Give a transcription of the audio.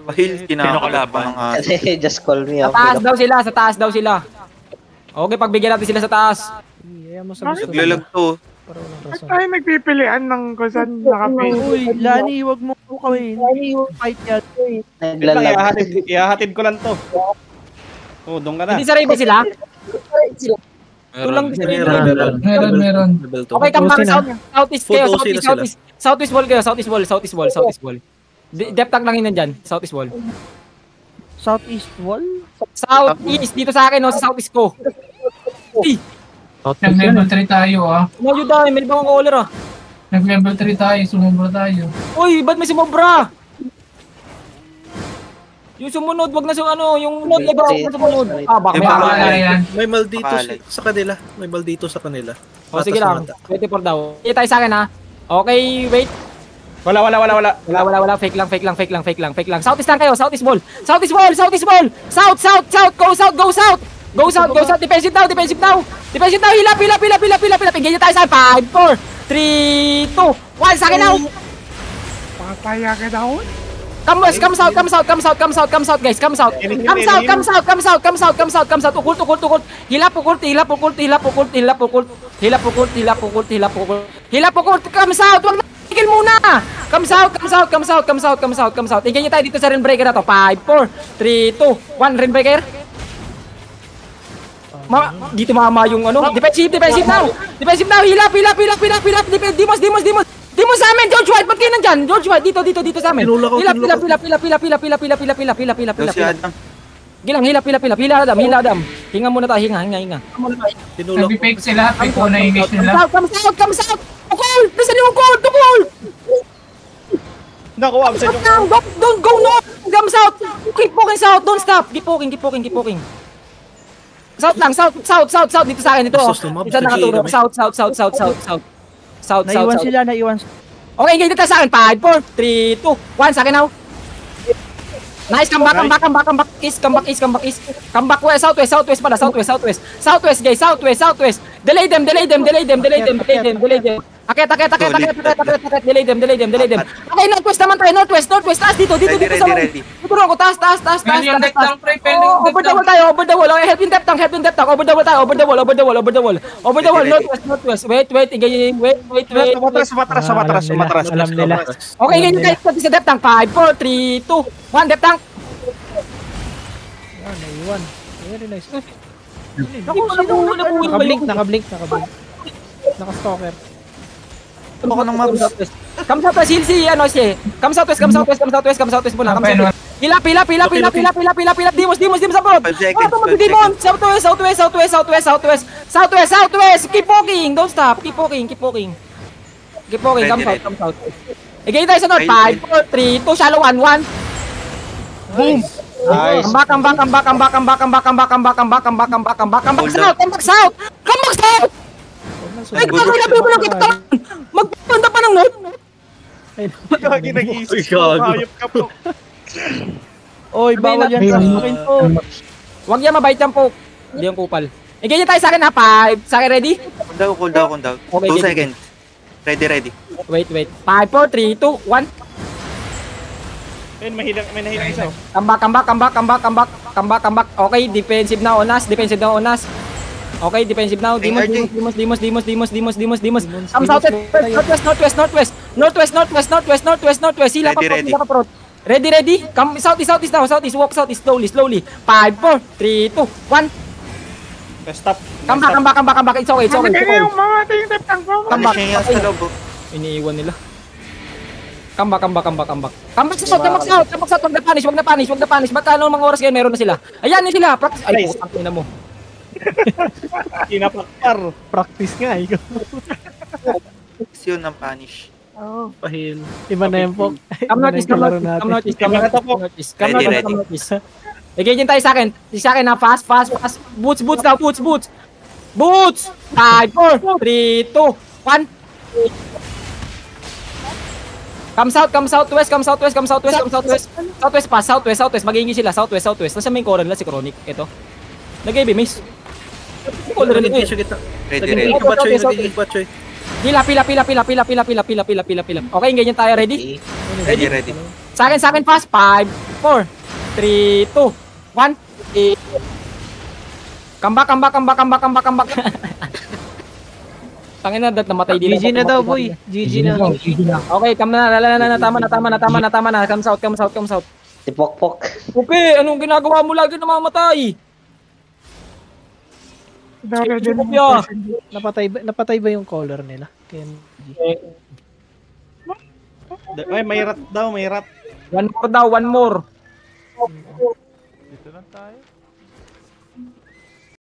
Pahil, kinakalaban ng aso. Just call me. Sa taas daw sila. Okay, pagbigyan natin sila sa taas. Naglalag to. Ba't tayo nagpipilian ng kung saan nakapili? Uy, Lani, wag mo kami. Fight yan. Ihahatid ko lang to. Oh, doon ka na. Hindi sa Raven sila? Tulang Meron. Okay, come back southeast kayo, southeast wall kayo, southeast wall. Depth tank lang yun nandyan, southeast wall. Southeast wall? Southeast, dito sa akin, sa southeast ko. Nag-level 3 tayo Umayo dahil, may ibang caller Nag-level 3 tayo, sumubra tayo. Uy, ba't may sumobra? Yung sumunod, wag na yung iba na sumunod. Baka may Baka yan. May maldito sa kanila. May maldito sa kanila. Sige lang, 24 daw. Hindi tayo sa akin Okay, wait. Wala. Wala. Fake lang. Southeast lang kayo, southeast wall. South. Go south. Defensive now. Hilap. Engage tayo sa 5, 4, 3, 2, 1. Sa akin now. Papaya ka daw? Come south, guys. Come south. Ukult. Hilap ukult. Come south. Wag na tigil muna. Come south. Tingnan tayo dito sa Rainbreaker na to. 5, 4, 3, 2, 1. Rainbreaker. Dito mama yung defensive now. Hilap. Dimos sa amin, George White, ba't kayo nandyan? George White, dito sa amin. Hilap. Hila, Adam. Hinga muna tayo, hinga. Nag-fake sila, fake ko na engage nila. Come south. Tukol! Nasaan yung tukol? Naku, absent yung... Don't go north! Come south! Keep poking south, don't stop! Keep poking. South, dito sa akin, ito. Isa nakaturo, South. Naiwan. Okay, engage dito sa akin. 5, 4, 3, 2, 1. Sa akin now. Nice, come back east. Come back west, southwest pala, southwest. Southwest, guys, southwest. Delay them. Akit. Delay them. Okay, northwest naman tayo, northwest. Taas dito sa mga. Tuturo ako, taas. Pending deck tank, pre. Over the wall. Okay, help in depth tank. Over the wall. Northwest. Wait. Matras. Alam nila. Okay, ganyan tayo sa depth tank. 5, 4, 3, 2, 1, depth tank. Naiwan. Very nice. Nakablink. Naka-stalker. Ako ng mabs. Come southwest, Come southwest muna. Hilap. Dimos sa bro. 5 seconds. Demon. Southwest. Keep poking. Don't stop. Keep poking. Come south. Again tayo sa north. 5, 4, 3, 2, shallow 1. Boom. Nice. Come back south. Ay, magpunta pa ng north. Lagi nag-iisip. Hayop ka po. Oy, bawal yan sa akin po. Huwag yan mabait yan po. Hindi yung kupal. Ganyan tayo sa akin 5. Sa akin ready? Cool down. Okay, 2 seconds. Ready. Wait. 5, 4, 3, 2, 1. Ayun, may nahilang isa. Come back. Okay, defensive na onas. Okay, defensive now. Dimos. Come northwest. Sila pa pro. Ready. Come southeast now. Walk southeast slowly. 5, 4, 3, 2, 1. Stop. Come back. It's okay. Yung mga yung depth tank mo. Come back. Sa loob. Iniiwan nila. Come back south. Wag na punish. Magkano mga oras ngayon meron na sila? Ayan na sila. Practice. Ay, putang ina mo. Kinapakpar. Practice nga. Aksyon ng punish. Pahil. Iba na yung po. Come notice. Ganyan tayo sa akin. Fast. Boots now. Boots. 5, 4, 3, 2, 1. Come southwest. Southwest. Mag-iingi sila. Southwest. Nasa main core nila si Chronic. Ito. Nag-AB miss. Ready. Batchoy. Pila. Okay, ganyan tayo. Ready? Ready. Sa akin fast. 5, 4, 3, 2, 1. Come back. Tangin na, namatay din. GG na daw, boy. GG na. Okay, come na. Tama na. Come south. Si Pokpok. Pupi, anong ginagawa mo lagi namamatay? Dami din. Kopya. Napatay ba yung color nila? Kaya, Ay, may rat daw, may rat. One more. Dito lang tayo.